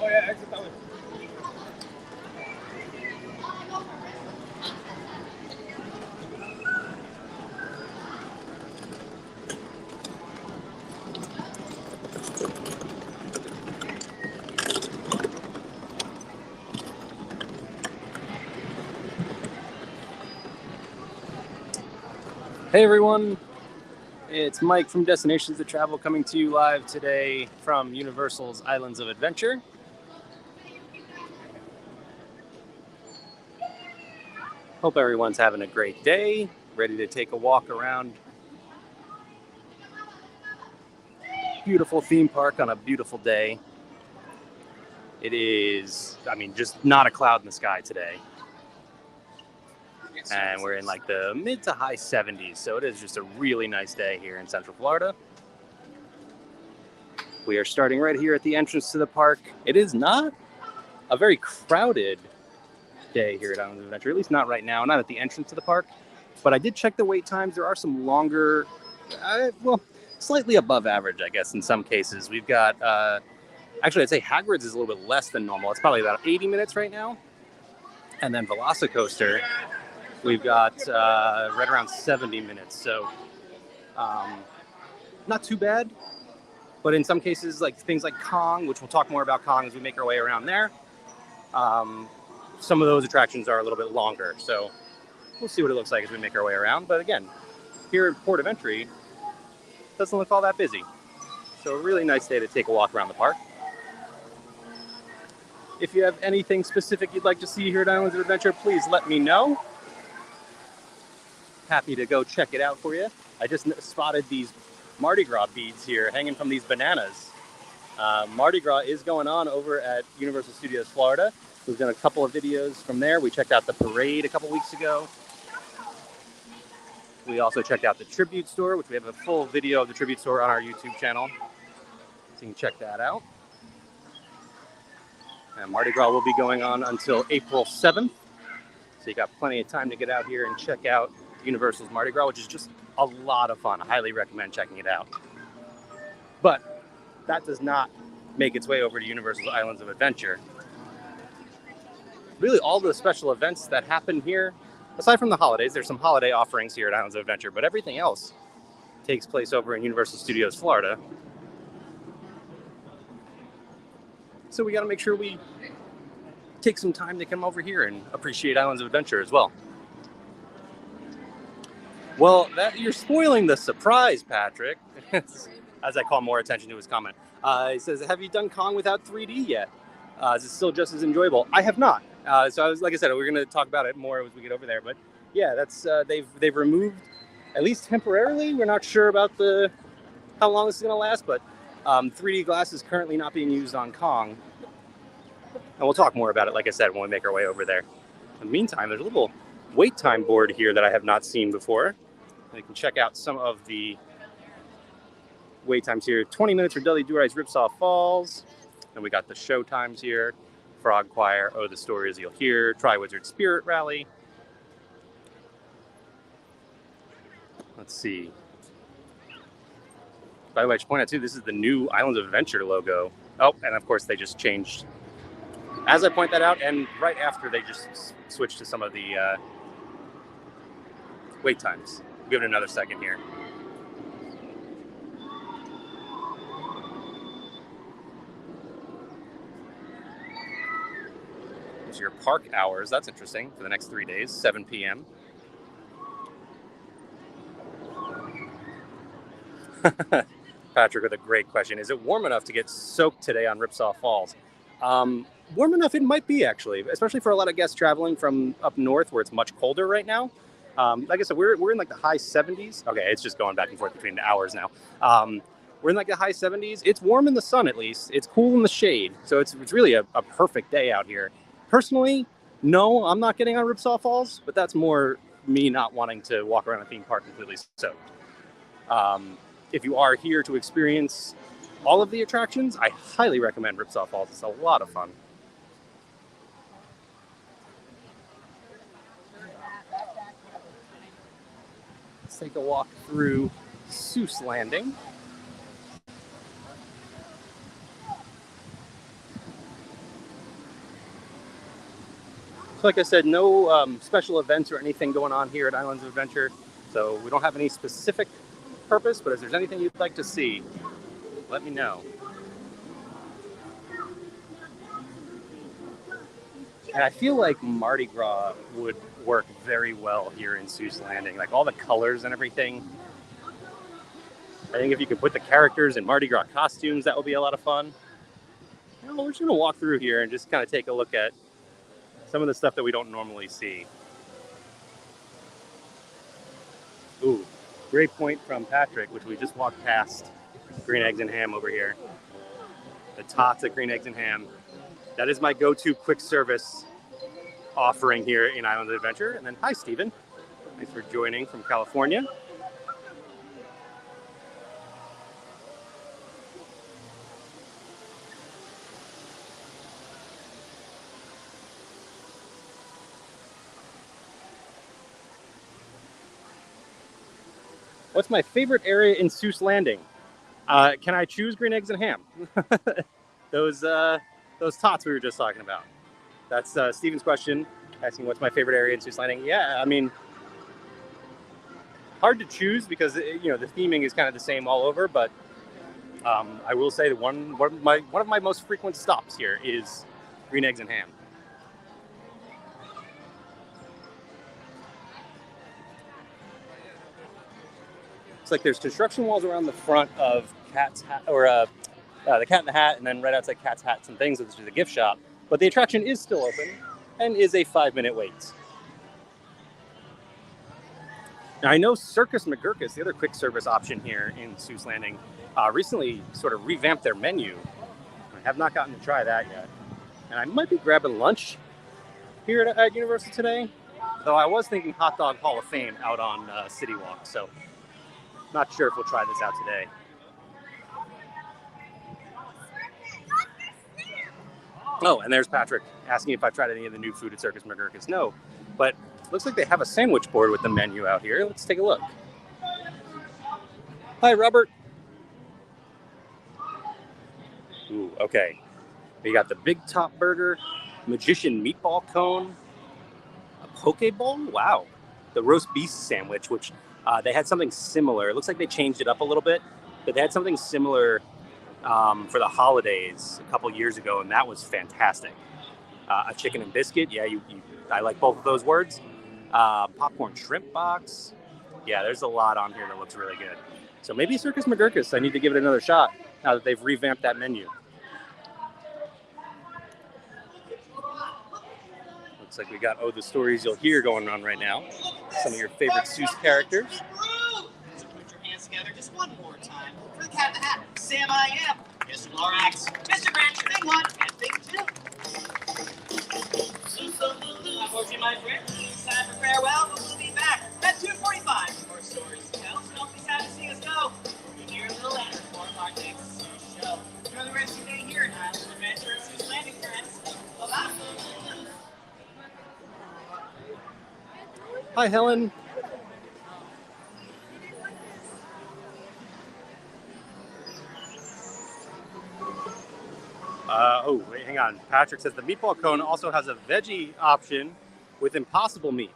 yeah, exit that way. Hey everyone, it's Mike from Destinations to Travel coming to you live today from Universal's Islands of Adventure. Hope everyone's having a great day, ready to take a walk around beautiful theme park on a beautiful day. It is, just not a cloud in the sky today. And we're in like the mid to high 70s, so it is just a really nice day here in Central Florida. We are starting right here at the entrance to the park. It is not a very crowded day here at Islands of Adventure, at least not right now, not at the entrance to the park. But I did check the wait times. There are some longer, slightly above average, I guess, in some cases. We've got, actually, I'd say Hagrid's is a little bit less than normal. It's probably about 80 minutes right now. And then Velocicoaster, we've got right around 70 minutes. So not too bad. But in some cases, like things like Kong, which we'll talk more about Kong as we make our way around there, some of those attractions are a little bit longer. So we'll see what it looks like as we make our way around. But again, here at Port of Entry, it doesn't look all that busy. So a really nice day to take a walk around the park. If you have anything specific you'd like to see here at Islands of Adventure, please let me know. Happy to go check it out for you. I just spotted these Mardi Gras beads here hanging from these bananas. Mardi Gras is going on over at Universal Studios Florida. We've done a couple of videos from there. We checked out the parade a couple weeks ago. We also checked out the Tribute Store, which we have a full video of the Tribute Store on our YouTube channel. So you can check that out. And Mardi Gras will be going on until April 7th. So you got plenty of time to get out here and check out Universal's Mardi Gras, which is just a lot of fun. I highly recommend checking it out. But that does not make its way over to Universal's Islands of Adventure. Really, all the special events that happen here, aside from the holidays, there's some holiday offerings here at Islands of Adventure, but everything else takes place over in Universal Studios Florida. So we got to make sure we take some time to come over here and appreciate Islands of Adventure as well. Well, you're spoiling the surprise, Patrick, as I call more attention to his comment. He says, have you done Kong without 3D yet? Is it still just as enjoyable? I have not. So like I said, we're going to talk about it more as we get over there. But yeah, that's they've removed, at least temporarily. We're not sure about how long this is going to last, but 3D glass is currently not being used on Kong. And we'll talk more about it, like I said, when we make our way over there. In the meantime, there's a little wait time board here that I have not seen before. You can check out some of the wait times here. 20 minutes for Dudley Do-Right's Ripsaw Falls. And we got the show times here. Frog Choir, Oh, the Stories You'll Hear, Triwizard Spirit Rally. Let's see. By the way, I should point out too, this is the new Islands of Adventure logo. Oh, and of course they just changed as I point that out, and right after they just switched to some of the wait times. We'll give it another second here. Here's your park hours. That's interesting for the next 3 days, 7 p.m. Patrick with a great question. Is it warm enough to get soaked today on Ripsaw Falls? Warm enough it might be, actually, especially for a lot of guests traveling from up north where it's much colder right now. Like I said, we're in like the high 70s. Okay, it's just going back and forth between the hours now. We're in like the high 70s. It's warm in the sun, at least. It's cool in the shade. So it's really a perfect day out here. Personally, no, I'm not getting on Ripsaw Falls, but that's more me not wanting to walk around a theme park completely soaked. If you are here to experience all of the attractions, I highly recommend Ripsaw Falls. It's a lot of fun. Let's take a walk through Seuss Landing. So like I said, no special events or anything going on here at Islands of Adventure. So we don't have any specific purpose, but if there's anything you'd like to see, let me know. And I feel like Mardi Gras would work very well here in Seuss Landing. Like all the colors and everything. I think if you could put the characters in Mardi Gras costumes, that would be a lot of fun. Well, we're just going to walk through here and just kind of take a look at some of the stuff that we don't normally see. Ooh, great point from Patrick, which we just walked past Green Eggs and Ham over here. The tots at Green Eggs and Ham. That is my go-to quick service offering here in Islands of Adventure. And then, hi, Stephen. Thanks for joining from California. What's my favorite area in Seuss Landing? Can I choose Green Eggs and Ham? those tots we were just talking about. That's Stephen's question, asking what's my favorite area in Seuss Landing. Yeah, I mean, hard to choose because the theming is kind of the same all over. But I will say that one of my most frequent stops here is Green Eggs and Ham. It's like there's construction walls around the front of Cat's Hat, or the Cat in the Hat, and then right outside Cat's Hats and Things, which is a gift shop. But the attraction is still open and is a 5-minute wait. Now, I know Circus McGurkus, the other quick service option here in Seuss Landing, recently sort of revamped their menu. I have not gotten to try that yet. And I might be grabbing lunch here at Universal today, though I was thinking Hot Dog Hall of Fame out on City Walk, so not sure if we'll try this out today. Oh, and there's Patrick asking if I've tried any of the new food at Circus McGurkus. No, but looks like they have a sandwich board with the menu out here. Let's take a look. Hi, Robert. Ooh, okay. We got the Big Top Burger, Magician Meatball Cone, a Poke Bowl. Wow. The roast beef sandwich, which they had something similar. It looks like they changed it up a little bit, but they had something similar for the holidays a couple years ago, and that was fantastic. A chicken and biscuit. Yeah, I like both of those words. Popcorn shrimp box. Yeah, there's a lot on here that looks really good. So maybe Circus McGurkus. I need to give it another shot now that they've revamped that menu. Looks like we got the stories you'll hear going on right now. Some of your favorite Seuss characters. So put your hands together just one more time for the Cat in the Hat. Sam I Am, Mr. Lorax, Mr. Branch, Thing 1, and Thing 2. Unfortunately, my friend, it's time for farewell, but we'll be back at 2:45 more stories to tell. So don't be sad to see us go. We'll hear a little later for our next show. Enjoy the rest of your day here at Islands of Adventure and Seuss Landing, friends. Bye-bye. Hi, Helen. Wait, hang on. Patrick says the meatball cone also has a veggie option with Impossible Meat.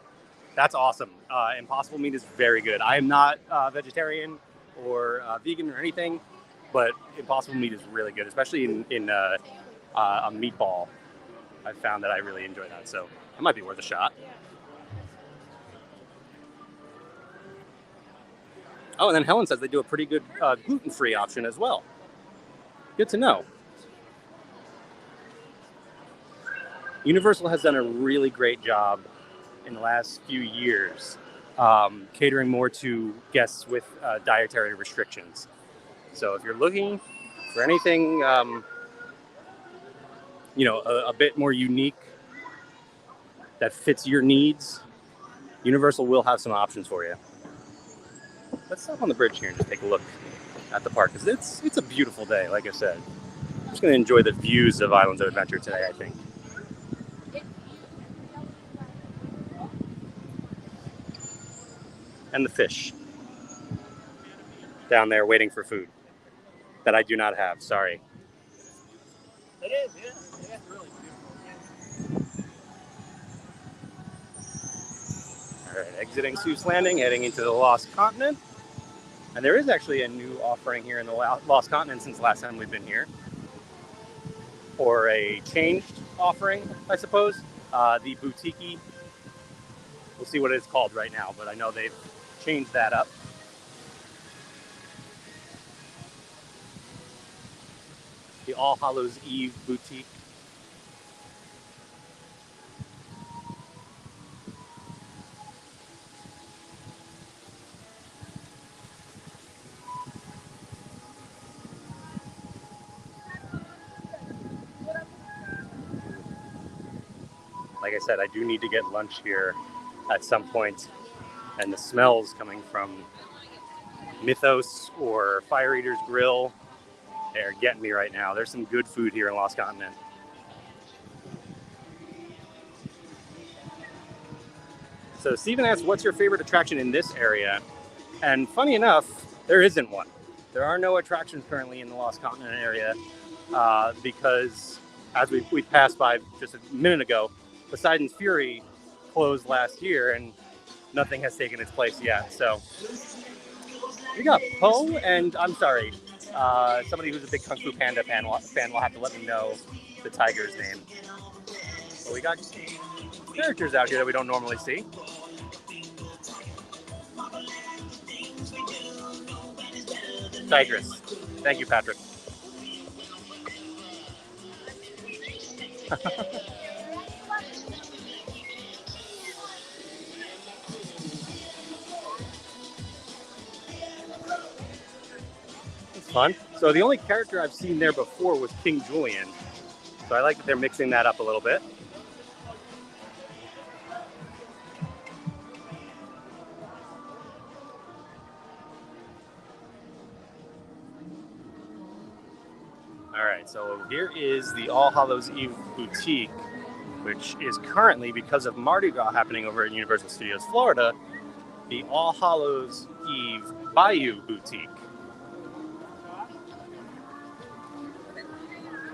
That's awesome. Impossible Meat is very good. I am not vegetarian or vegan or anything, but Impossible Meat is really good, especially in a meatball. I've found that I really enjoy that, so it might be worth a shot. Oh, and then Helen says they do a pretty good gluten-free option as well. Good to know. Universal has done a really great job in the last few years catering more to guests with dietary restrictions. So if you're looking for anything, a bit more unique that fits your needs, Universal will have some options for you. Let's stop on the bridge here and just take a look at the park, because it's a beautiful day, like I said. I'm just going to enjoy the views of Islands of Adventure today, I think. And the fish down there waiting for food that I do not have. Sorry. It is, yeah. It's really beautiful. right, exiting Seuss Landing, heading into the Lost Continent. And there is actually a new offering here in the Lost Continent since the last time we've been here. Or a changed offering, I suppose. The Boutique. We'll see what it's called right now, but I know they've changed that up. The All Hallows Eve Boutique. Like I said, I do need to get lunch here at some point, and the smells coming from Mythos or Fire Eater's Grill, they're getting me right now. There's some good food here in Lost Continent. So Stephen asked, what's your favorite attraction in this area? And funny enough, there isn't one. There are no attractions currently in the Lost Continent area because as we passed by just a minute ago, Poseidon's Fury closed last year and nothing has taken its place yet. So we got Poe and, I'm sorry, somebody who's a big Kung Fu Panda fan will have to let me know the tiger's name. But we got characters out here that we don't normally see. Tigress. Thank you, Patrick. It's fun. So the only character I've seen there before was King Julian. So I like that they're mixing that up a little bit. All right, so here is the All Hallows Eve Boutique, which is currently, because of Mardi Gras happening over at Universal Studios Florida, the All Hallows Eve Bayou Boutique.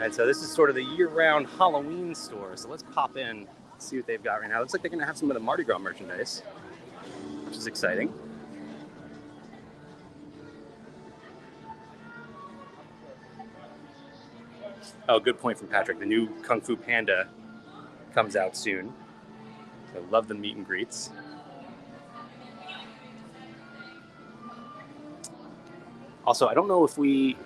And so this is sort of the year-round Halloween store. So let's pop in, see what they've got right now. Looks like they're gonna have some of the Mardi Gras merchandise, which is exciting. Oh, good point from Patrick. The new Kung Fu Panda comes out soon. So love the meet and greets. Also, I don't know if we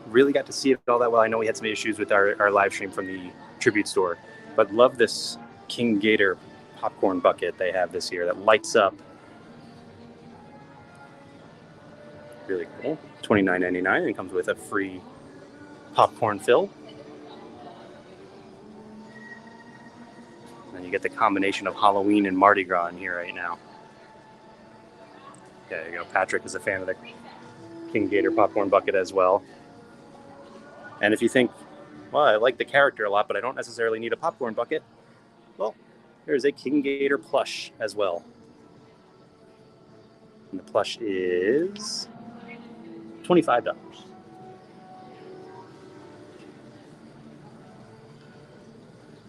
really got to see it all that well. I know we had some issues with our live stream from the tribute store, but love this King Gator popcorn bucket they have this year that lights up. Really cool. $29.99 and comes with a free popcorn fill. And you get the combination of Halloween and Mardi Gras in here right now. There you go. Patrick is a fan of the King Gator popcorn bucket as well. And if you think, well, I like the character a lot, but I don't necessarily need a popcorn bucket, well, there's a King Gator plush as well. And the plush is $25.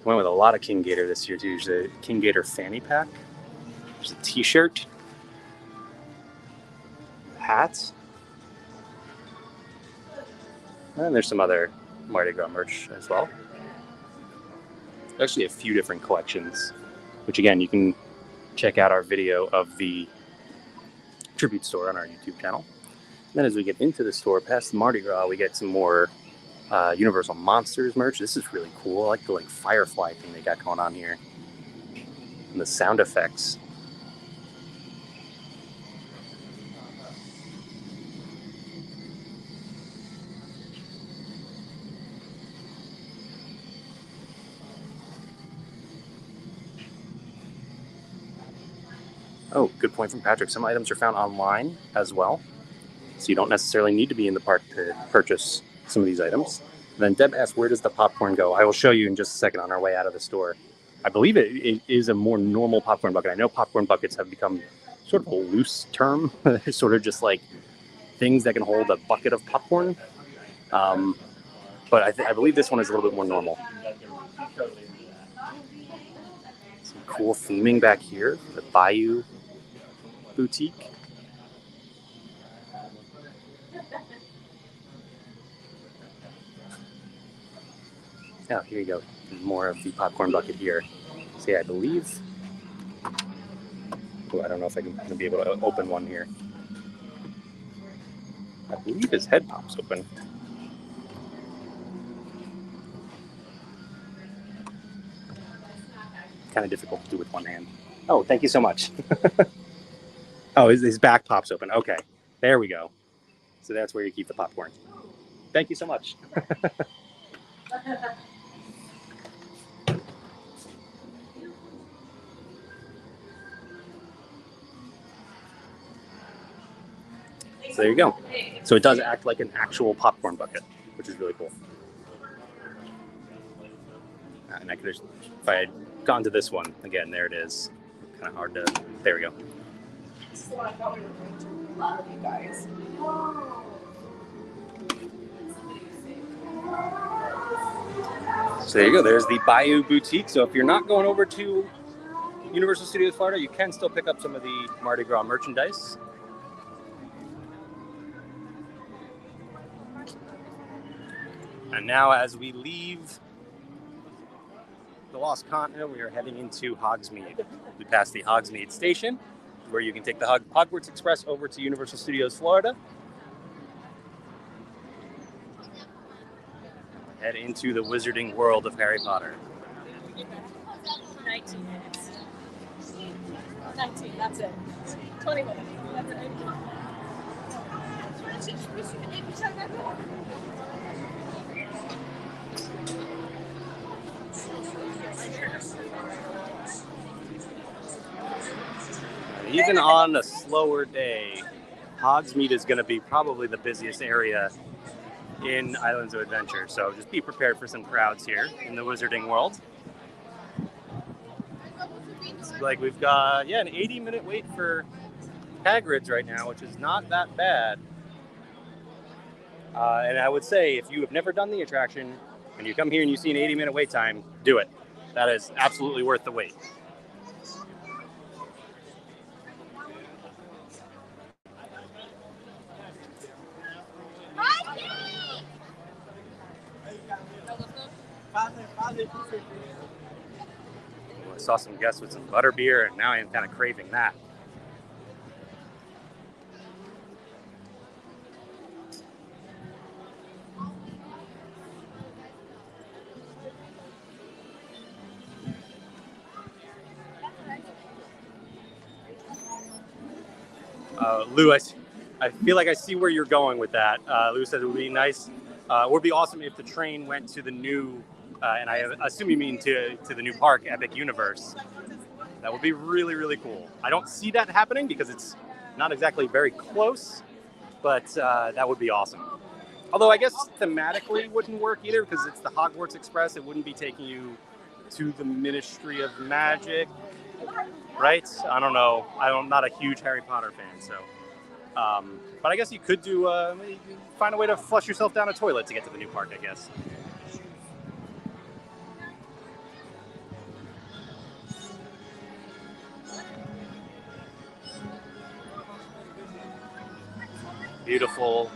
Went with a lot of King Gator this year too. There's a King Gator fanny pack. There's a t-shirt. Hats. And there's some other Mardi Gras merch as well. Actually a few different collections, which again, you can check out our video of the tribute store on our YouTube channel. And then as we get into the store, past the Mardi Gras, we get some more Universal Monsters merch. This is really cool. I like the firefly thing they got going on here. And the sound effects. Oh, good point from Patrick. Some items are found online as well. So you don't necessarily need to be in the park to purchase some of these items. And then Deb asked, where does the popcorn go? I will show you in just a second on our way out of the store. I believe it is a more normal popcorn bucket. I know popcorn buckets have become sort of a loose term. They're sort of just like things that can hold a bucket of popcorn. But I believe this one is a little bit more normal. Some cool theming back here. The Bayou Boutique. Oh, here you go. More of the popcorn bucket here. See, I believe. Oh, I don't know if I'm going to be able to open one here. I believe his head pops open. Kind of difficult to do with one hand. Oh, thank you so much. Oh, his back pops open. Okay, there we go. So that's where you keep the popcorn. Thank you so much. So there you go. So it does act like an actual popcorn bucket, which is really cool. And I could just, if I had gone to this one, again, there it is. Kind of hard to, there we go. This is the one I thought we were going to love, you guys. So there you go. There's the Bayou Boutique. So if you're not going over to Universal Studios Florida, you can still pick up some of the Mardi Gras merchandise. And now as we leave the Lost Continent, we are heading into Hogsmeade. We passed the Hogsmeade station, where you can take the Hogwarts Express over to Universal Studios Florida. Head into the wizarding world of Harry Potter. 19 minutes. 19, that's it. 20 minutes, that's it. Even on a slower day, Hogsmeade is going to be probably the busiest area in Islands of Adventure. So just be prepared for some crowds here in the wizarding world. It's like we've got, an 80-minute wait for Hagrid's right now, which is not that bad. And I would say if you have never done the attraction and you come here and you see an 80-minute wait time, do it. That is absolutely worth the wait. I saw some guests with some butterbeer, and now I am kind of craving that. Lou, I feel like I see where you're going with that. Lou said it would be nice. It would be awesome if the train went to the new, and I assume you mean to the new park, Epic Universe. That would be really, really cool. I don't see that happening because it's not exactly very close, but that would be awesome. Although I guess thematically it wouldn't work either because it's the Hogwarts Express. It wouldn't be taking you to the Ministry of Magic, right? I don't know. I'm not a huge Harry Potter fan, so. But I guess you could do, find a way to flush yourself down a toilet to get to the new park, I guess. Beautiful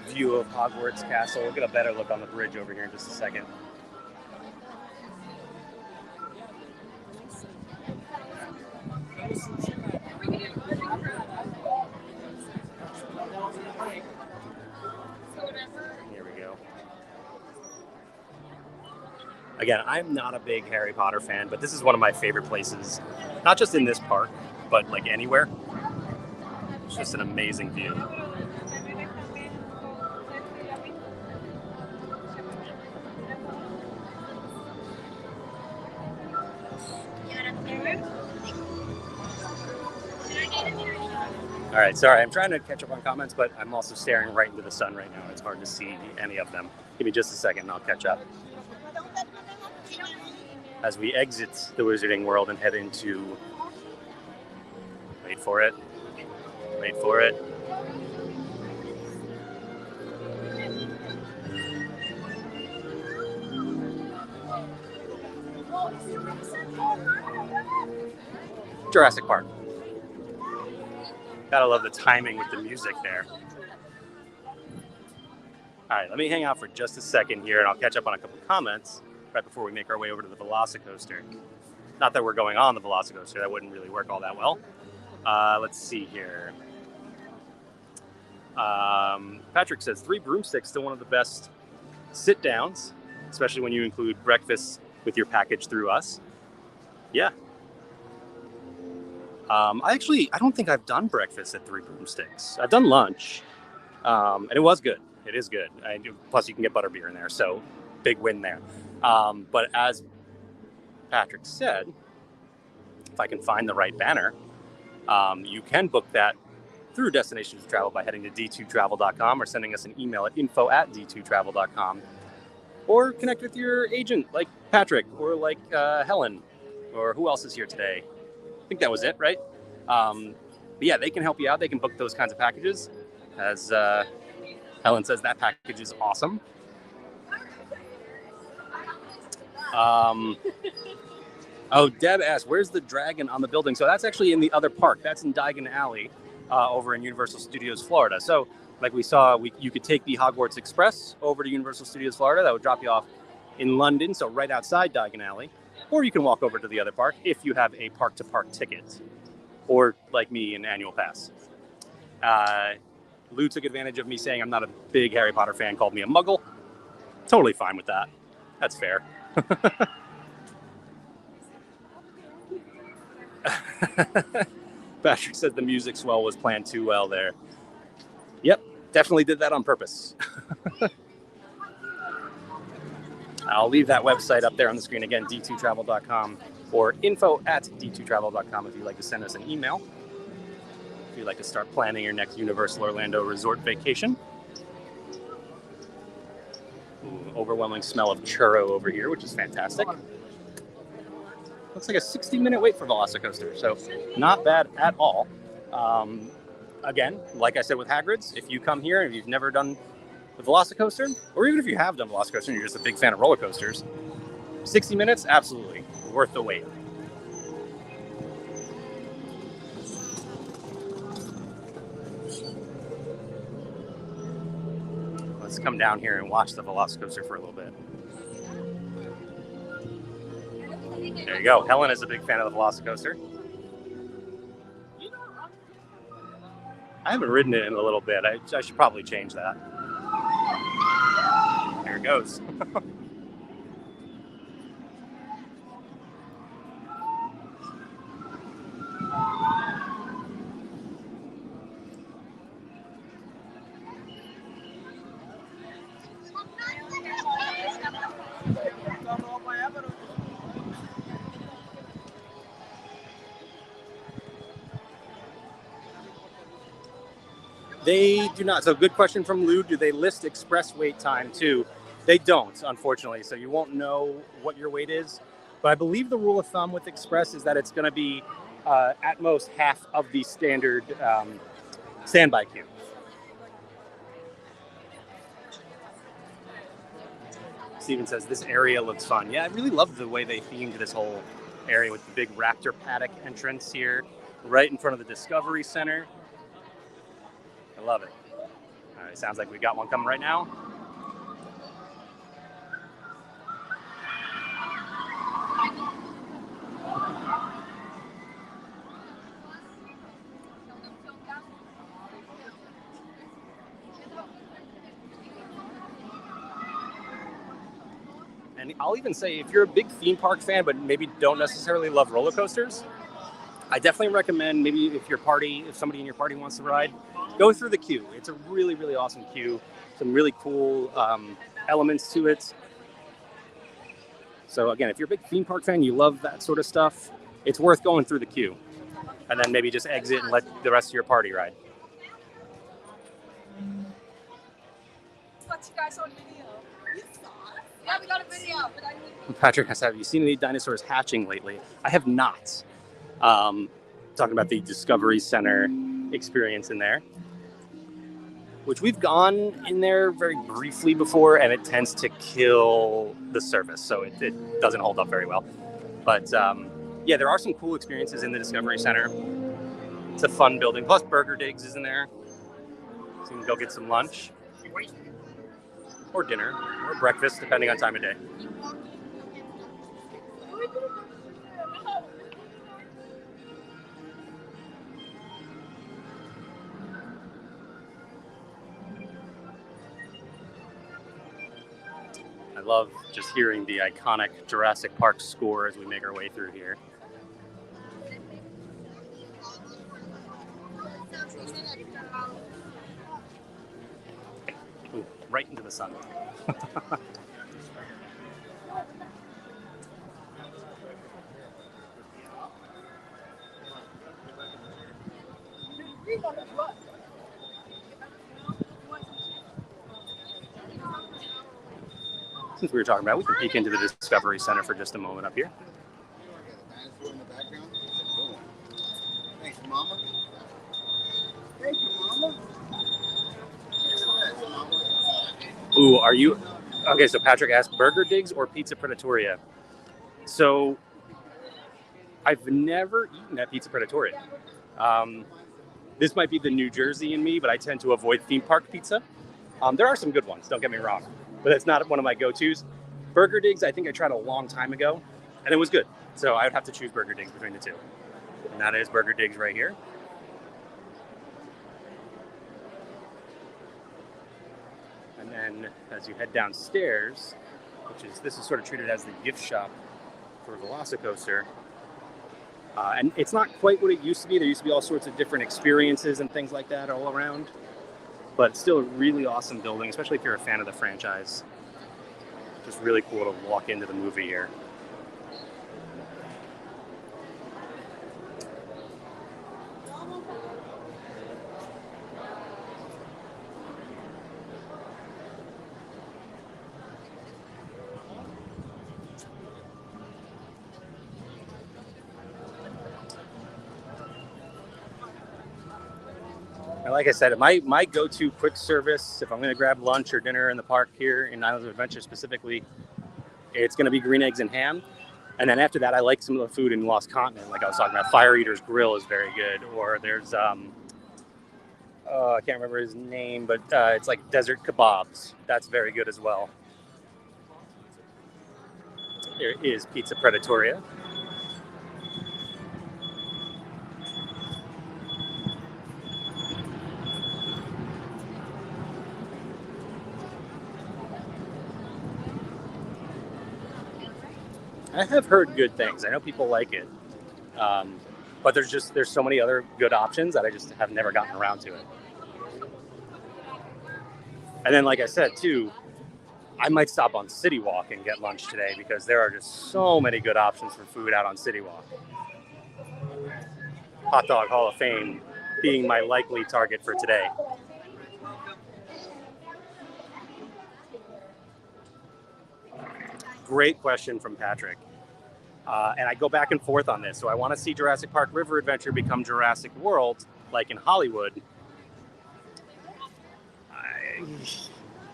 view of Hogwarts Castle. We'll get a better look on the bridge over here in just a second. Here we go. Again, I'm not a big Harry Potter fan, but this is one of my favorite places, not just in this park, but like anywhere. It's just an amazing view. All right, sorry, I'm trying to catch up on comments, but I'm also staring right into the sun right now. It's hard to see any of them. Give me just a second and I'll catch up. As we exit the Wizarding World and head into, wait for it, Jurassic Park. Gotta love the timing with the music there. All right, let me hang out for just a second here, and I'll catch up on a couple comments right before we make our way over to the Velocicoaster. Not that we're going on the Velocicoaster, that wouldn't really work all that well. Let's see here. Patrick says 3 broomsticks, still one of the best sit downs, especially when you include breakfast with your package through us. Yeah. I don't think I've done breakfast at 3 broomsticks. I've done lunch, and it was good. It is good. Plus, you can get butterbeer in there, so big win there. But as Patrick said, if I can find the right banner, you can book that through Destinations Travel by heading to d2travel.com or sending us an email at info@d2travel.com, or connect with your agent like Patrick or like Helen, or who else is here today? I think that was it, right? But yeah, they can help you out. They can book those kinds of packages. As Helen says, that package is awesome. Oh, Deb asked, where's the dragon on the building? So that's actually in the other park. That's in Diagon Alley over in Universal Studios Florida. So like we saw, you could take the Hogwarts Express over to Universal Studios Florida. That would drop you off in London, so right outside Diagon Alley. Or you can walk over to the other park if you have a park-to-park ticket, or like me, an annual pass. Lou took advantage of me saying I'm not a big Harry Potter fan, called me a muggle. Totally fine with that. That's fair. Patrick said the music swell was planned too well there. Yep, definitely did that on purpose. I'll leave that website up there on the screen again, d2travel.com, or info@d2travel.com if you'd like to send us an email. If you'd like to start planning your next Universal Orlando resort vacation. Ooh, overwhelming smell of churro over here, which is fantastic. Looks like a 60-minute wait for Velocicoaster, so not bad at all. Again, like I said with Hagrid's, if you come here and you've never done the Velocicoaster, or even if you have done Velocicoaster and you're just a big fan of roller coasters, 60 minutes, absolutely worth the wait. Let's come down here and watch the Velocicoaster for a little bit. There you go. Helen is a big fan of the Velocicoaster. I haven't ridden it in a little bit. I should probably change that. There it goes. They do not. So good question from Lou. Do they list express wait time too? They don't, unfortunately. So you won't know what your wait is. But I believe the rule of thumb with express is that it's going to be at most half of the standard standby queue. Steven says, this area looks fun. Yeah, I really love the way they themed this whole area with the big raptor paddock entrance here, right in front of the Discovery Center. I love it. All right, sounds like we got one coming right now. And I'll even say, if you're a big theme park fan, but maybe don't necessarily love roller coasters, I definitely recommend, maybe if somebody in your party wants to ride, go through the queue. It's a really, really awesome queue. Some really cool elements to it. So again, if you're a big theme park fan, you love that sort of stuff, it's worth going through the queue. And then maybe just exit and let the rest of your party ride. Watch you guys on video. You saw us? Yeah, we got a video. But Patrick has, have you seen any dinosaurs hatching lately? I have not. Talking about the Discovery Center experience in there, which we've gone in there very briefly before, and it tends to kill the service, so it doesn't hold up very well. But yeah, there are some cool experiences in the Discovery Center. It's a fun building. Plus, Burger Digs is in there, so you can go get some lunch, or dinner, or breakfast, depending on time of day. I love just hearing the iconic Jurassic Park score as we make our way through here. Ooh, right into the sun. Since we were talking about, we can peek into the Discovery Center for just a moment up here. Thanks, Mama. Thank you, Mama. Ooh, are you... Okay, so Patrick asked Burger Digs or Pizza Predatoria. So, I've never eaten at Pizza Predatoria. This might be the New Jersey in me, but I tend to avoid theme park pizza. There are some good ones, don't get me wrong, but it's not one of my go-tos. Burger Digs, I think I tried a long time ago, and it was good. So I would have to choose Burger Digs between the two. And that is Burger Digs right here. And then as you head downstairs, this is sort of treated as the gift shop for Velocicoaster. And it's not quite what it used to be. There used to be all sorts of different experiences and things like that all around. But it's still a really awesome building, especially if you're a fan of the franchise. Just really cool to walk into the movie here. And like I said, my go-to quick service, if I'm going to grab lunch or dinner in the park here in Islands of Adventure specifically, it's going to be green eggs and ham. And then after that, I like some of the food in Lost Continent. Like I was talking about, Fire Eater's Grill is very good. Or there's, I can't remember his name, but it's like desert kebabs. That's very good as well. There is Pizza Predatoria. I have heard good things. I know people like it, but there's so many other good options that I just have never gotten around to it. And then, like I said too, I might stop on City Walk and get lunch today because there are just so many good options for food out on City Walk. Hot Dog Hall of Fame being my likely target for today. Great question from Patrick. And I go back and forth on this. So I want to see Jurassic Park River Adventure become Jurassic World, like in Hollywood.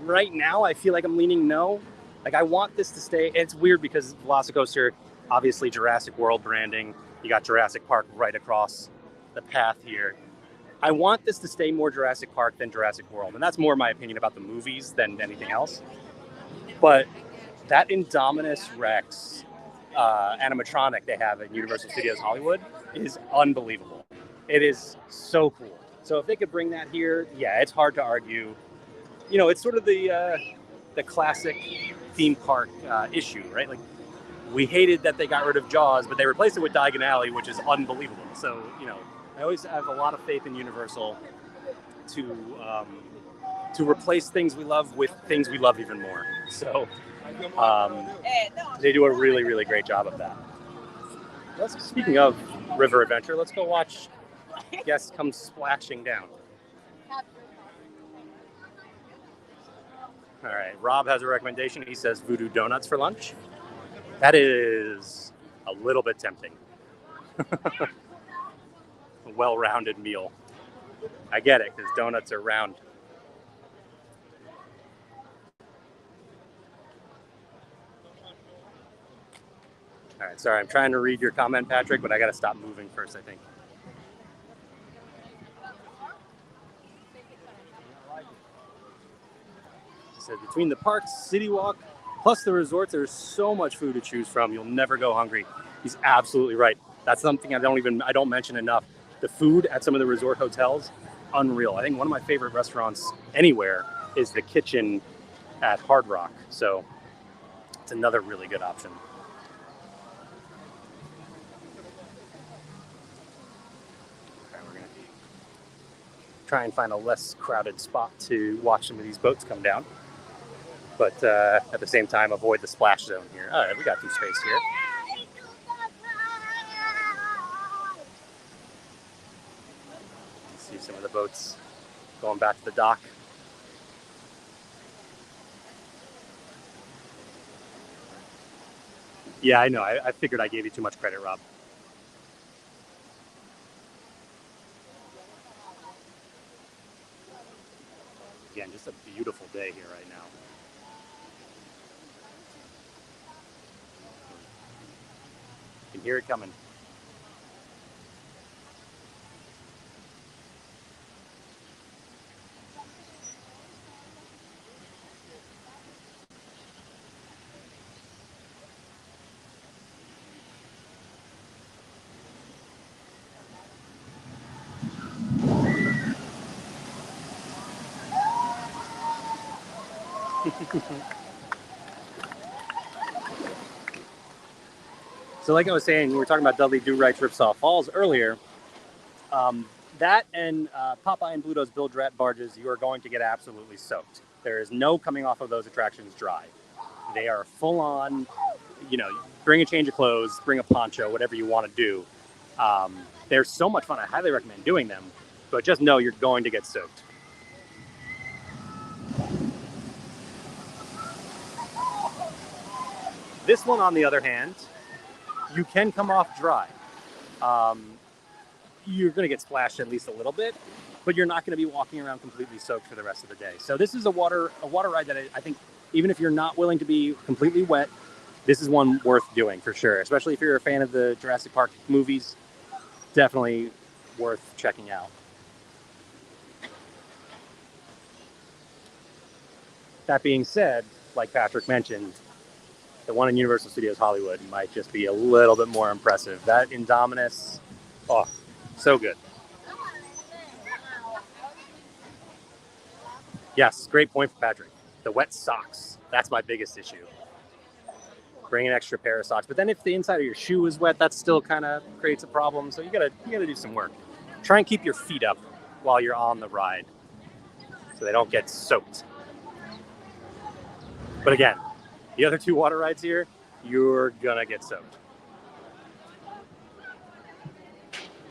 Right now, I feel like I'm leaning no. Like, I want this to stay. It's weird because Velocicoaster, obviously Jurassic World branding. You got Jurassic Park right across the path here. I want this to stay more Jurassic Park than Jurassic World. And that's more my opinion about the movies than anything else. But that Indominus Rex animatronic they have at Universal Studios Hollywood is unbelievable. It is so cool. So if they could bring that here, yeah, it's hard to argue. You know, it's sort of the classic theme park issue, right? Like, we hated that they got rid of Jaws, but they replaced it with Diagon Alley, which is unbelievable. So, you know, I always have a lot of faith in Universal to replace things we love with things we love even more. So they do a really, really great job of that. Speaking of River Adventure, let's go watch guests come splashing down. All right, Rob has a recommendation. He says Voodoo Donuts for lunch. That is a little bit tempting. A well-rounded meal. I get it, because donuts are round. All right, sorry, I'm trying to read your comment, Patrick, but I got to stop moving first, I think. said between the parks, City Walk, plus the resorts, there's so much food to choose from. You'll never go hungry. He's absolutely right. That's something I don't mention enough. The food at some of the resort hotels, unreal. I think one of my favorite restaurants anywhere is the kitchen at Hard Rock. So it's another really good option. Okay, we're gonna try and find a less crowded spot to watch some of these boats come down. But at the same time, avoid the splash zone here. All right, we got some space here. See some of the boats going back to the dock. Yeah, I know. I figured I gave you too much credit, Rob. Again, just a beautiful day here right now. You can hear it coming. So like I was saying, we were talking about Dudley Do-Right's Ripsaw Falls earlier. That and Popeye and Bluto's Bilge Rat barges, you are going to get absolutely soaked. There is no coming off of those attractions dry. They are full on, bring a change of clothes, bring a poncho, whatever you want to do. They're so much fun. I highly recommend doing them, but just know you're going to get soaked. This one, on the other hand, you can come off dry. You're going to get splashed at least a little bit, but you're not going to be walking around completely soaked for the rest of the day. So this is a water ride that I think, even if you're not willing to be completely wet, this is one worth doing for sure. Especially if you're a fan of the Jurassic Park movies, definitely worth checking out. That being said, like Patrick mentioned, the one in Universal Studios Hollywood might just be a little bit more impressive. That Indominus, oh, so good. Yes, great point for Patrick. The wet socks, that's my biggest issue. Bring an extra pair of socks. But then if the inside of your shoe is wet, that still kind of creates a problem. So you gotta do some work. Try and keep your feet up while you're on the ride so they don't get soaked. But again, the other two water rides here, you're gonna get soaked.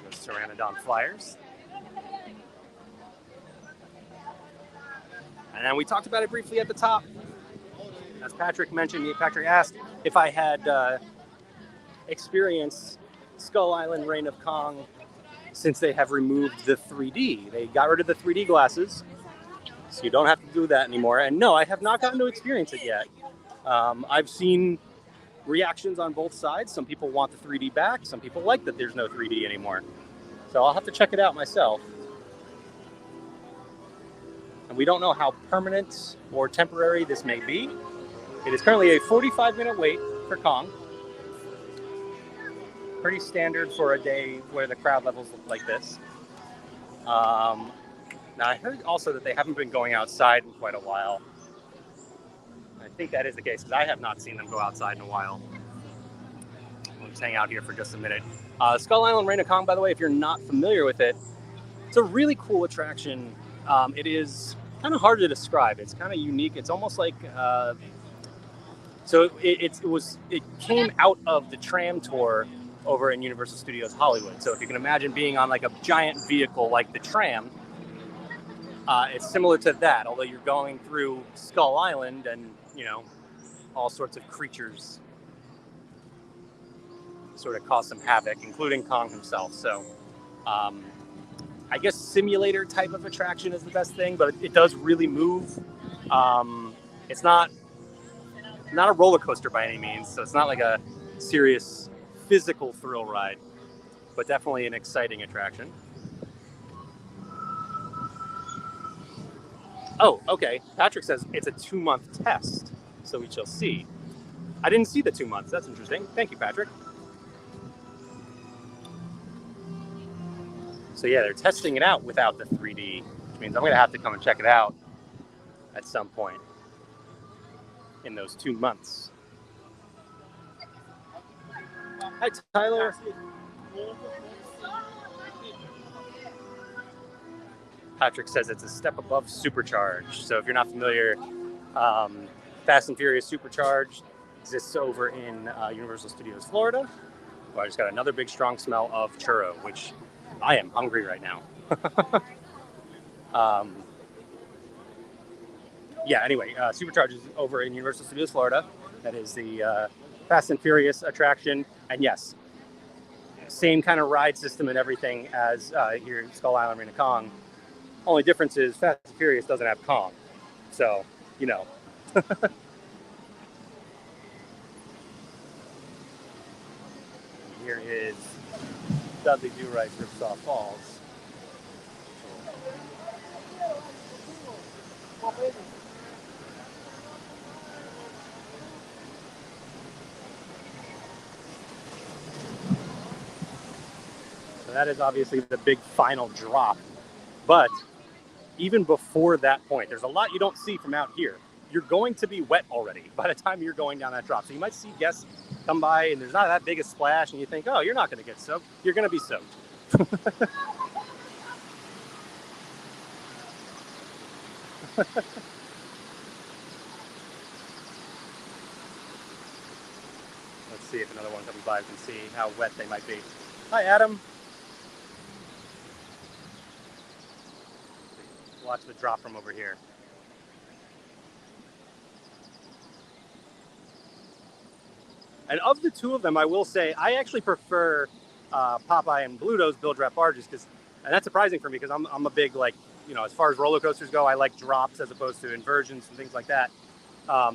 Those Pteranodon Flyers. And then we talked about it briefly at the top. As Patrick mentioned, Patrick asked if I had experienced Skull Island Reign of Kong since they have removed the 3D. They got rid of the 3D glasses, so you don't have to do that anymore. And no, I have not gotten to experience it yet. I've seen reactions on both sides. Some people want the 3D back. Some people like that there's no 3D anymore. So I'll have to check it out myself. And we don't know how permanent or temporary this may be. It is currently a 45-minute wait for Kong. Pretty standard for a day where the crowd levels look like this. Now, I heard also that they haven't been going outside in quite a while. I think that is the case, because I have not seen them go outside in a while. We'll just hang out here for just a minute. Skull Island Reign of Kong, by the way, if you're not familiar with it, it's a really cool attraction. It is kind of hard to describe. It's kind of unique. It's almost like... it came out of the tram tour over in Universal Studios Hollywood. So if you can imagine being on like a giant vehicle like the tram, it's similar to that, although you're going through Skull Island and, all sorts of creatures sort of cause some havoc, including Kong himself. So I guess simulator type of attraction is the best thing, but it does really move. It's not a roller coaster by any means, so it's not like a serious physical thrill ride, but definitely an exciting attraction. Oh, okay. Patrick says it's a 2-month test, so we shall see. I didn't see the 2 months. That's interesting. Thank you, Patrick. So yeah, they're testing it out without the 3D, which means I'm going to have to come and check it out at some point in those 2 months. Hi, Tyler. Patrick says it's a step above Supercharged. So if you're not familiar, Fast and Furious Supercharged exists over in Universal Studios Florida. Well, I just got another big strong smell of churro, which I am hungry right now. Yeah, anyway, Supercharged is over in Universal Studios Florida. That is the Fast and Furious attraction. And yes, same kind of ride system and everything as here in Skull Island Arena Kong. Only difference is Fast and Furious doesn't have Kong. So, you know. Here is Dudley Do-Right's Ripsaw Falls. So that is obviously the big final drop. But even before that point, there's a lot you don't see from out here. You're going to be wet already by the time you're going down that drop. So you might see guests come by and there's not that big a splash and you think, oh, you're not going to get soaked. You're going to be soaked. Let's see if another one comes by can see how wet they might be. Hi, Adam. Watch the drop from over here. And of the two of them, I will say I actually prefer Popeye and Bluto's bilge wrap barges, and that's surprising for me because I'm a big, like, you know, as far as roller coasters go, I like drops as opposed to inversions and things like that.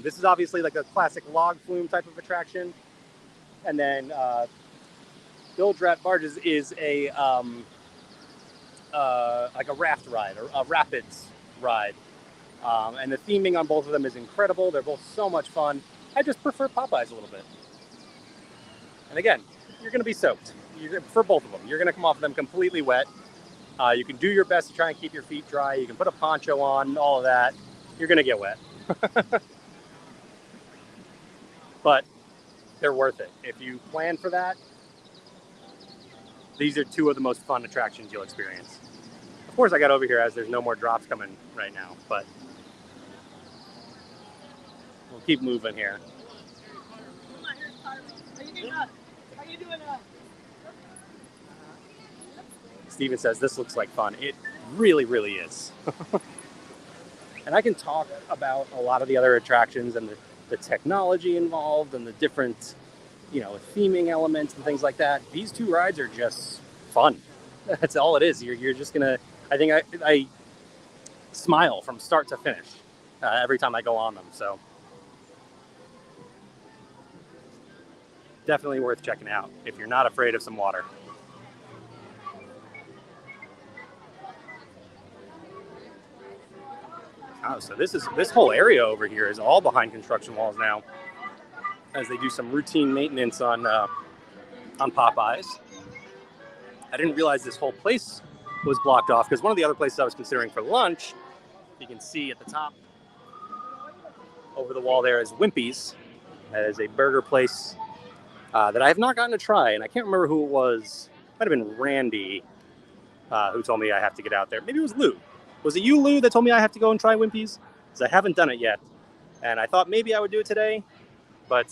This is obviously like a classic log flume type of attraction, and then bilge wrap barges is a like a raft ride or a rapids ride, and the theming on both of them is incredible. They're both so much fun. I just prefer Popeye's a little bit. And again, you're going to be soaked for both of them. You're going to come off of them completely wet. You can do your best to try and keep your feet dry. You can put a poncho on, all of that. You're going to get wet. But they're worth it. If you plan for that, these are two of the most fun attractions you'll experience. Of course, I got over here as there's no more drops coming right now, but we'll keep moving here. How you doing? Steven says this looks like fun. It really, really is. And I can talk about a lot of the other attractions and the technology involved and the different, you know, theming elements and things like that. These two rides are just fun. That's all it is. You're just gonna. I think I smile from start to finish every time I go on them. So definitely worth checking out if you're not afraid of some water. Oh, so this whole area over here is all behind construction walls now, as they do some routine maintenance on Popeyes. I didn't realize this whole place was blocked off because one of the other places I was considering for lunch, you can see at the top over the wall there is Wimpy's. That is a burger place that I have not gotten to try, and I can't remember who it was. It might have been Randy who told me I have to get out there. Maybe it was Lou. Was it you, Lou, that told me I have to go and try Wimpy's? Because I haven't done it yet. And I thought maybe I would do it today, but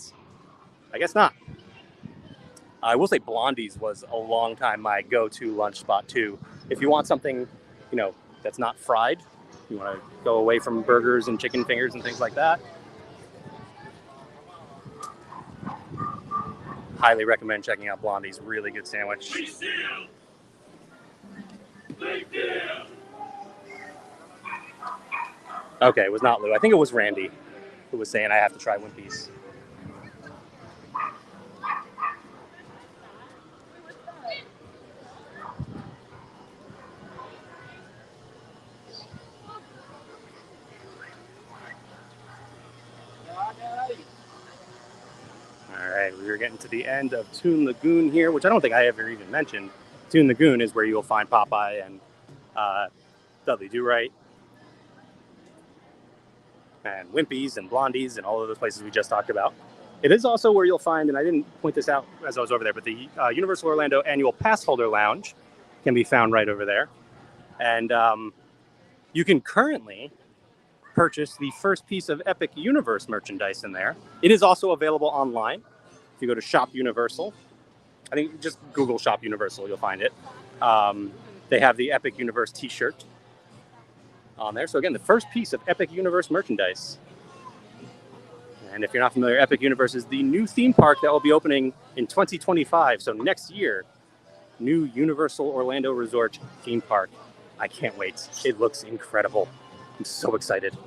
I guess not. I will say Blondie's was a long time my go-to lunch spot, too. If you want something, you know, that's not fried, you want to go away from burgers and chicken fingers and things like that, highly recommend checking out Blondie's. Really good sandwich. Big deal. Okay, it was not Lou. I think it was Randy who was saying I have to try Wimpy's. getting to the end of Toon Lagoon here, which I don't think I ever even mentioned. Toon Lagoon is where you'll find Popeye and Dudley Do-Right and Wimpy's and Blondie's and all of those places we just talked about. It is also where you'll find, and I didn't point this out as I was over there, but the Universal Orlando Annual Pass Holder Lounge can be found right over there. And you can currently purchase the first piece of Epic Universe merchandise in there. It is also available online. If you go to Shop Universal, I think just Google Shop Universal, you'll find it. They have the Epic Universe t-shirt on there. So again, the first piece of Epic Universe merchandise. And if you're not familiar, Epic Universe is the new theme park that will be opening in 2025. So next year, new Universal Orlando Resort theme park. I can't wait. It looks incredible. I'm so excited.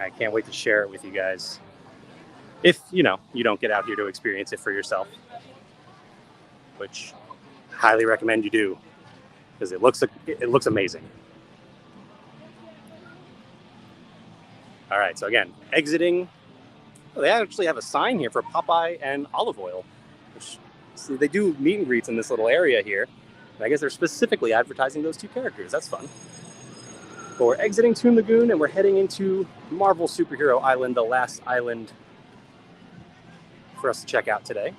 I can't wait to share it with you guys. If, you don't get out here to experience it for yourself, which I highly recommend you do, because it looks amazing. All right, so again, exiting. Oh, they actually have a sign here for Popeye and Olive Oyl, which so they do meet and greets in this little area here. And I guess they're specifically advertising those two characters. That's fun. But we're exiting Toon Lagoon and we're heading into Marvel Superhero Island, the last island for us to check out today.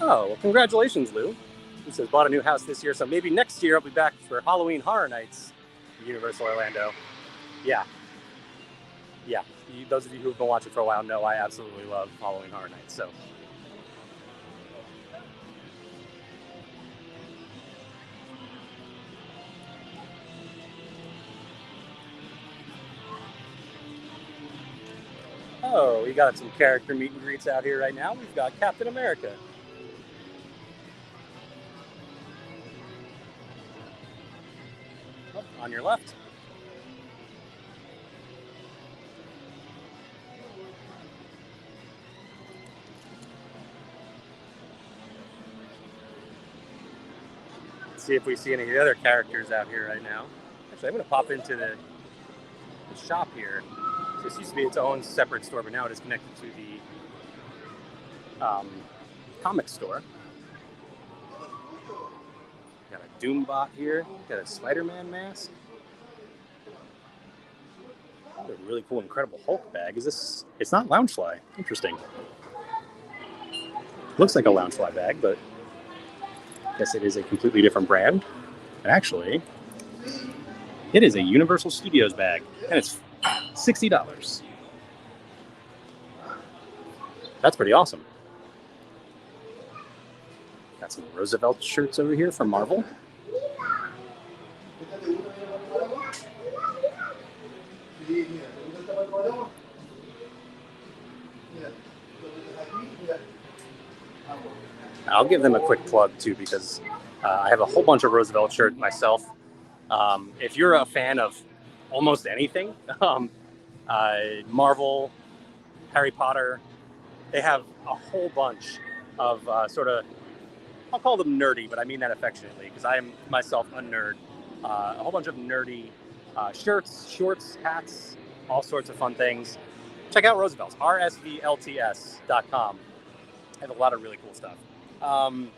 Oh, well, congratulations, Lou. He says, bought a new house this year, so maybe next year I'll be back for Halloween Horror Nights at Universal Orlando. Yeah. Those of you who have been watching for a while know I absolutely love Halloween Horror Nights, so. Oh, we got some character meet and greets out here right now. We've got Captain America. On your left. Let's see if we see any of the other characters out here right now. Actually, I'm going to pop into the shop here. So this used to be its own separate store, but now it is connected to the comic store. Got a Doombot here. Got a Spider-Man mask. Oh, a really cool Incredible Hulk bag. Is this? It's not Loungefly. Interesting. Looks like a Loungefly bag, but I guess it is a completely different brand. And actually, it is a Universal Studios bag, and it's $60. That's pretty awesome. Got some Roosevelt shirts over here from Marvel. I'll give them a quick plug too, because I have a whole bunch of Roosevelt shirts myself. If you're a fan of almost anything, Marvel, Harry Potter, they have a whole bunch of sort of, I'll call them nerdy, but I mean that affectionately because I am myself a nerd. A whole bunch of nerdy shirts, shorts, hats, all sorts of fun things. Check out Roosevelt's, rsvlts.com. I have a lot of really cool stuff. Do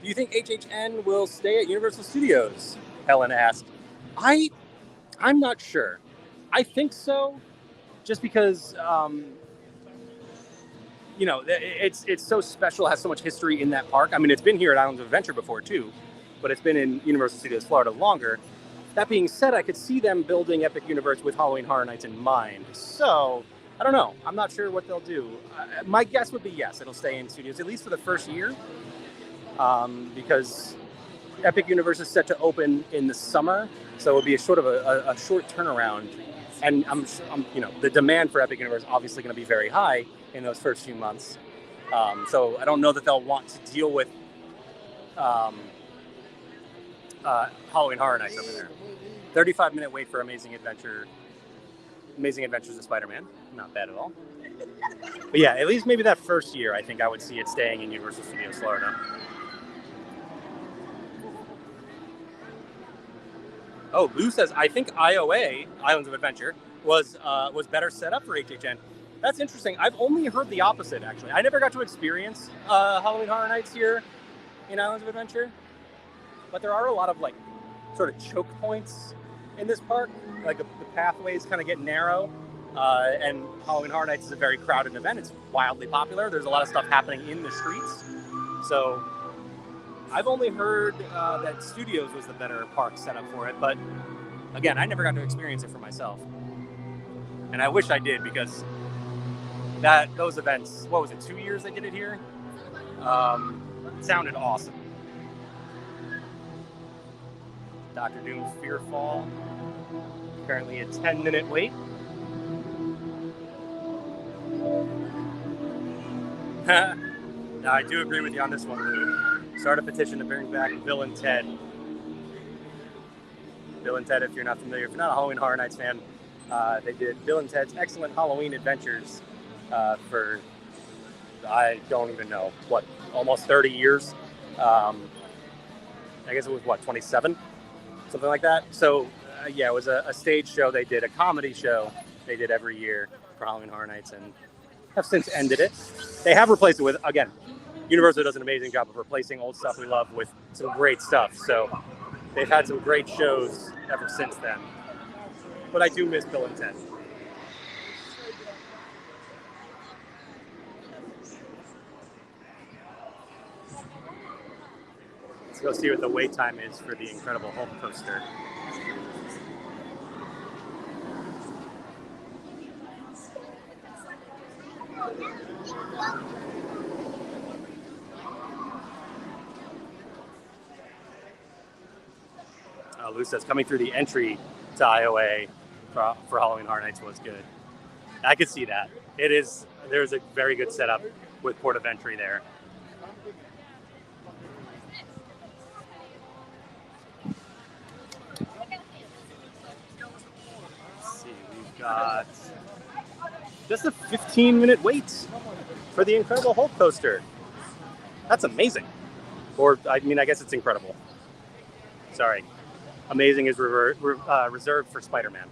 you think HHN will stay at Universal Studios? Helen asked. I'm not sure. I think so, just because it's so special, has so much history in that park. I mean, it's been here at Islands of Adventure before too, but it's been in Universal Studios Florida longer. That being said, I could see them building Epic Universe with Halloween Horror Nights in mind. So, I don't know. I'm not sure what they'll do. My guess would be yes, it'll stay in studios, at least for the first year, because Epic Universe is set to open in the summer, so it'll be a sort of a short turnaround. And I'm the demand for Epic Universe is obviously going to be very high in those first few months. So I don't know that they'll want to deal with Halloween Horror Nights over there. 35-minute wait for Amazing Adventure. Amazing Adventures of Spider-Man. Not bad at all. But yeah, at least maybe that first year, I think I would see it staying in Universal Studios Florida. Oh, Lou says, I think IOA, Islands of Adventure, was better set up for HHN. That's interesting. I've only heard the opposite, actually. I never got to experience Halloween Horror Nights here in Islands of Adventure. But there are a lot of, like, sort of choke points in this park. Like, the pathways kind of get narrow. And Halloween Horror Nights is a very crowded event. It's wildly popular. There's a lot of stuff happening in the streets. So I've only heard that Studios was the better park setup for it. But again, I never got to experience it for myself. And I wish I did, because those events, what was it, 2 years they did it here? Sounded awesome. Dr. Doom's Fearfall. Currently a 10-minute wait. No, I do agree with you on this one, Lou. Start a petition to bring back Bill and Ted. Bill and Ted, if you're not familiar, if you're not a Halloween Horror Nights fan, they did Bill and Ted's Excellent Halloween Adventures for, I don't even know, what, almost 30 years. I guess it was, what, 27? Something like that. So, yeah, it was a stage show they did, a comedy show they did every year for Halloween Horror Nights, and have since ended it. They have replaced it with, again, Universal does an amazing job of replacing old stuff we love with some great stuff. So they've had some great shows ever since then. But I do miss Bill and Ted. Let's go see what the wait time is for the Incredible Hulk coaster. Lou says coming through the entry to IOA for Halloween Horror Nights was good. I could see that. There's a very good setup with port of entry there. Let's see, we've got just a 15-minute wait for the Incredible Hulk coaster. That's amazing. Or, I mean, I guess it's incredible. Sorry. Amazing is reserved for Spider-Man.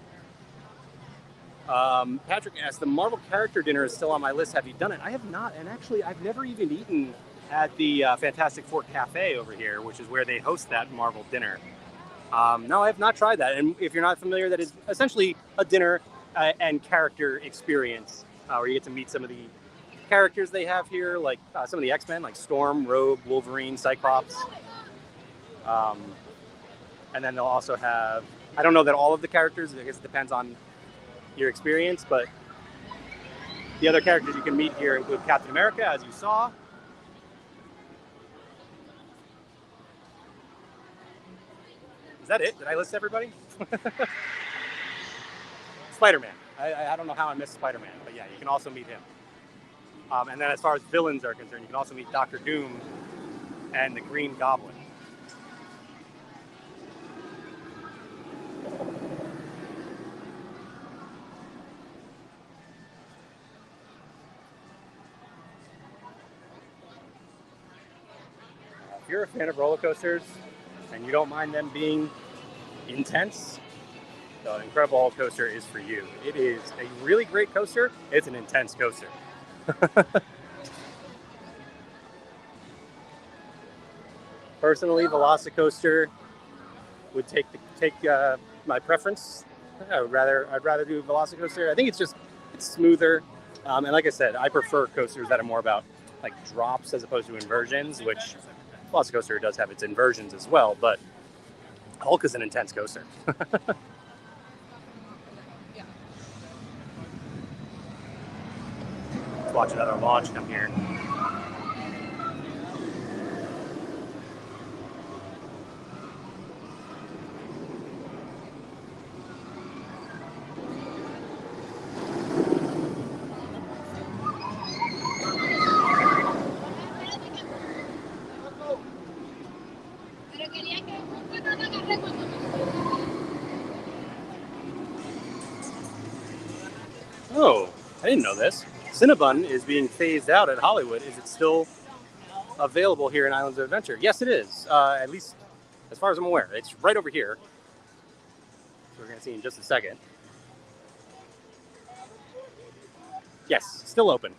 Patrick asked, the Marvel character dinner is still on my list. Have you done it? I have not. And actually, I've never even eaten at the Fantastic Four Cafe over here, which is where they host that Marvel dinner. No, I have not tried that. And if you're not familiar, that is essentially a dinner and character experience where you get to meet some of the characters they have here, like some of the X-Men, like Storm, Rogue, Wolverine, Cyclops. And then they'll also have, I don't know that all of the characters, I guess it depends on your experience, but the other characters you can meet here include Captain America, as you saw. Is that it? Did I list everybody? Spider-Man. I don't know how I missed Spider-Man, but yeah, you can also meet him. And then as far as villains are concerned, you can also meet Dr. Doom and the Green Goblin. If you're a fan of roller coasters and you don't mind them being intense, the Incredible Hulk coaster is for you. It is a really great coaster. It's an intense coaster. Personally, Velocicoaster would take my preference. I'd rather do Velocicoaster. I think it's smoother. And like I said, I prefer coasters that are more about like drops as opposed to inversions, which Velocicoaster does have its inversions as well, but Hulk is an intense coaster. Let's watch another launch come here. Oh, I didn't know this. Cinnabon is being phased out at Hollywood. Is it still available here in Islands of Adventure? Yes, it is. At least as far as I'm aware. It's right over here. So we're going to see in just a second. Yes, still open.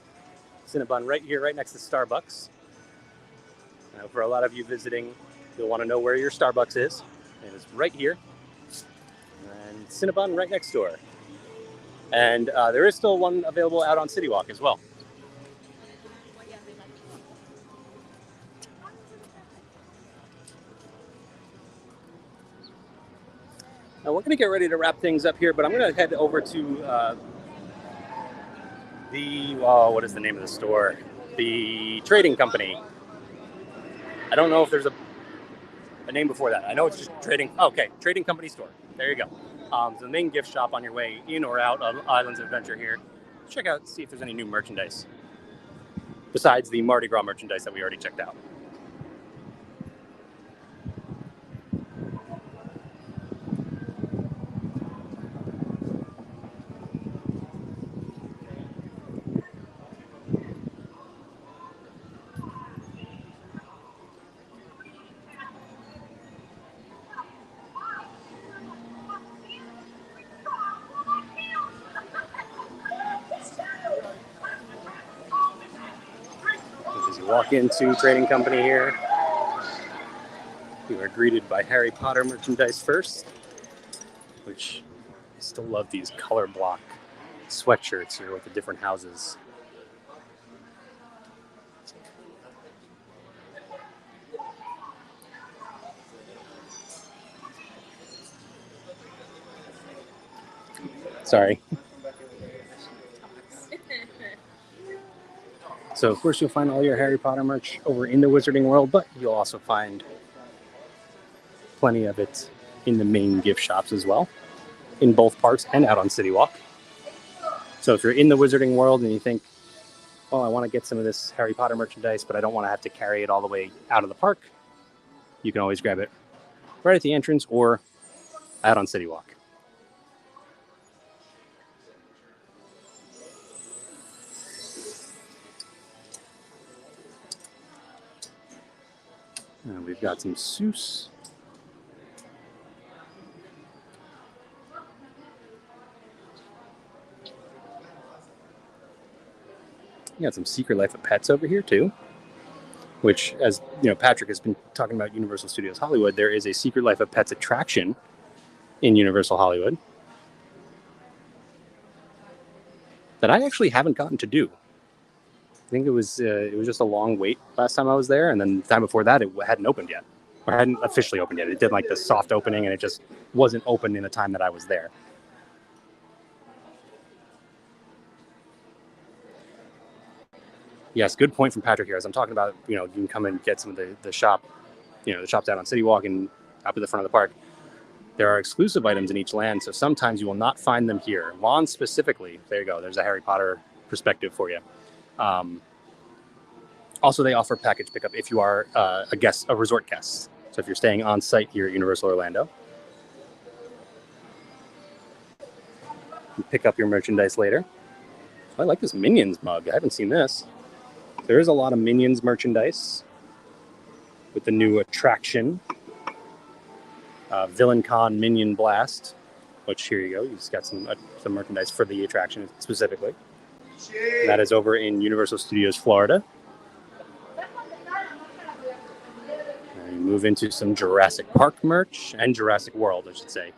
Cinnabon right here, right next to Starbucks. Now, for a lot of you visiting, you'll want to know where your Starbucks is. It is right here. And Cinnabon right next door. And there is still one available out on City Walk as well. Now we're going to get ready to wrap things up here, but I'm going to head over to what is the name of the store? The Trading Company. I don't know if there's a name before that. I know it's just Trading. Okay, Trading Company store. There you go. So the main gift shop on your way in or out of Islands of Adventure here. Check out, see if there's any new merchandise besides the Mardi Gras merchandise that we already checked out. As you walk into Trading Company here, you are greeted by Harry Potter merchandise first, which I still love these color block sweatshirts here with the different houses. Sorry. So, of course, you'll find all your Harry Potter merch over in the Wizarding World, but you'll also find plenty of it in the main gift shops as well, in both parks and out on City Walk. So if you're in the Wizarding World and you think, oh, I want to get some of this Harry Potter merchandise, but I don't want to have to carry it all the way out of the park, you can always grab it right at the entrance or out on City Walk. And we've got some Seuss. We got some Secret Life of Pets over here too, which, as you know, Patrick has been talking about Universal Studios Hollywood. There is a Secret Life of Pets attraction in Universal Hollywood that I actually haven't gotten to do. I think it was just a long wait last time I was there, and then the time before that it hadn't opened yet, or hadn't officially opened yet. It did like the soft opening, and it just wasn't open in the time that I was there. Yes, good point from Patrick here. As I'm talking about, you know, you can come and get some of the shop, you know, the shops out on City Walk and up at the front of the park. There are exclusive items in each land, so sometimes you will not find them here. Lawns specifically, there you go. There's a Harry Potter perspective for you. Also, they offer package pickup if you are a resort guest. So if you're staying on site here at Universal Orlando, you pick up your merchandise later. I like this Minions mug. I haven't seen this. There is a lot of Minions merchandise with the new attraction, Villain Con Minion Blast, which here you go. You just got some merchandise for the attraction specifically. And that is over in Universal Studios Florida. And you move into some Jurassic Park merch and Jurassic World, I should say.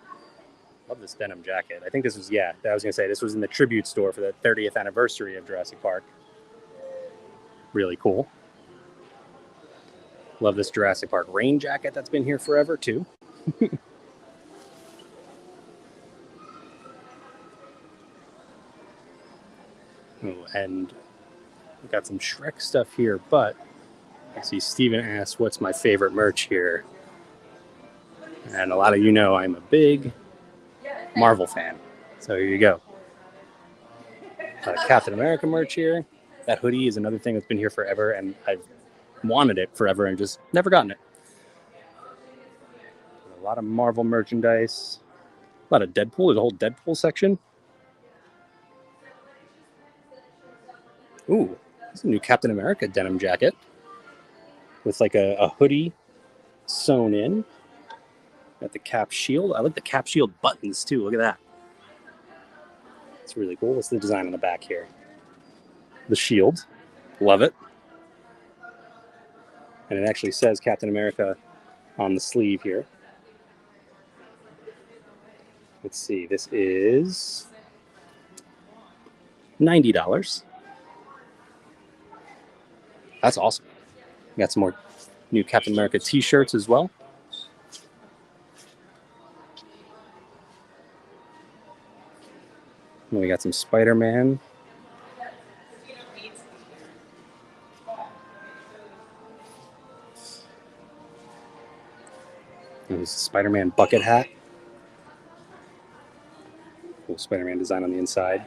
Love this denim jacket. I think this was, I was going to say, this was in the tribute store for the 30th anniversary of Jurassic Park. Really cool. Love this Jurassic Park rain jacket that's been here forever, too. Oh, and we got some Shrek stuff here, but I see Steven asked, what's my favorite merch here? And a lot of you know I'm a big Marvel fan. So here you go. Captain America merch here. That hoodie is another thing that's been here forever, and I've wanted it forever and just never gotten it. A lot of Marvel merchandise. A lot of Deadpool. There's a whole Deadpool section. Ooh, it's a new Captain America denim jacket with like a hoodie sewn in. Got the cap shield. I like the cap shield buttons too. Look at that. It's really cool. What's the design on the back here? The shield. Love it. And it actually says Captain America on the sleeve here. Let's see. This is $90. That's awesome. We got some more new Captain America t-shirts as well. And we got some Spider-Man. There's a Spider-Man bucket hat. Cool Spider-Man design on the inside.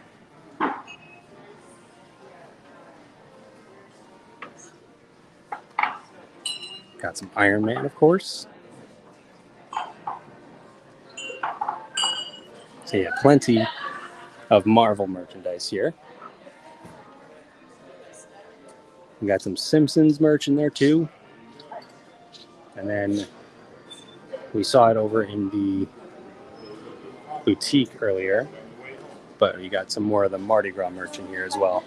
Got some Iron Man, of course. So yeah, plenty of Marvel merchandise here. We got some Simpsons merch in there too. And then we saw it over in the boutique earlier, but you got some more of the Mardi Gras merch in here as well.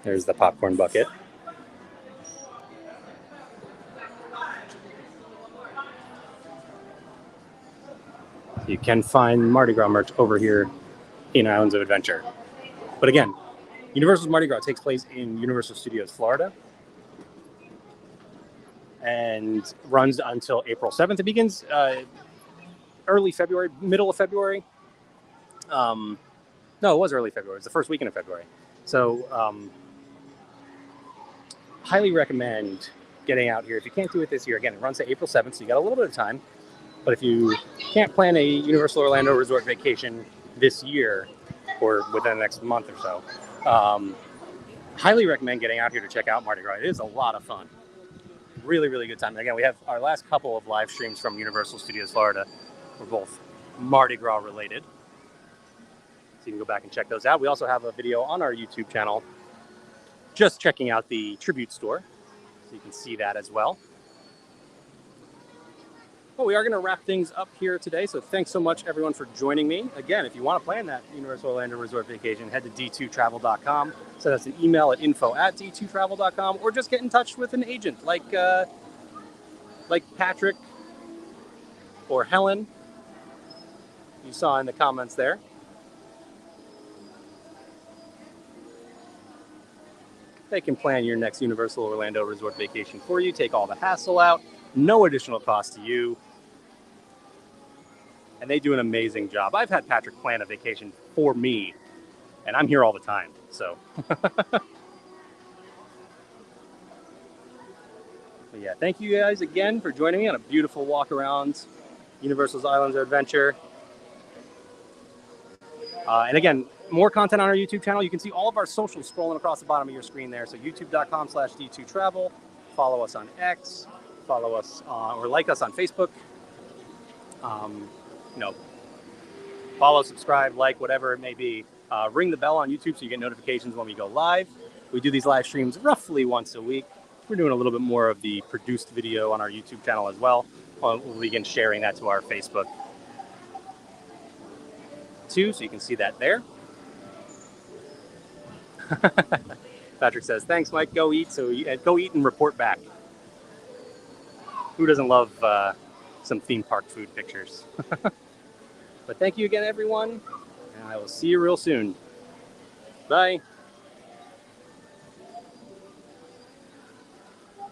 There's the popcorn bucket. You can find Mardi Gras merch over here in Islands of Adventure. But again, Universal's Mardi Gras takes place in Universal Studios, Florida, and runs until April 7th. It begins early February, middle of February. No, it was early February. It was the first weekend of February. So highly recommend getting out here. If you can't do it this year, again, it runs to April 7th, so you got a little bit of time. But if you can't plan a Universal Orlando Resort vacation this year or within the next month or so, highly recommend getting out here to check out Mardi Gras. It is a lot of fun. Really, really good time. And again, we have our last couple of live streams from Universal Studios Florida. We're both Mardi Gras related. So you can go back and check those out. We also have a video on our YouTube channel just checking out the Tribute store. So you can see that as well. Well, we are going to wrap things up here today, so thanks so much, everyone, for joining me. Again, if you want to plan that Universal Orlando Resort vacation, head to d2travel.com, send us an email at info@d2travel.com, or just get in touch with an agent like Patrick or Helen, you saw in the comments there. They can plan your next Universal Orlando Resort vacation for you, take all the hassle out, no additional cost to you. And they do an amazing job. I've had Patrick plan a vacation for me, and I'm here all the time, so. But yeah, thank you guys again for joining me on a beautiful walk around Universal's Islands of Adventure. And again, more content on our YouTube channel. You can see all of our socials scrolling across the bottom of your screen there. So youtube.com/d2travel. Follow us on X. Follow us or like us on Facebook. Follow, subscribe, like, whatever it may be. Ring the bell on YouTube so you get notifications when we go live. We do these live streams roughly once a week. We're doing a little bit more of the produced video on our YouTube channel as well. We'll begin sharing that to our Facebook too, so you can see that there. Patrick says, thanks, Mike. Go eat. So go eat and report back. Who doesn't love some theme park food pictures? But thank you again, everyone. And I will see you real soon. Bye.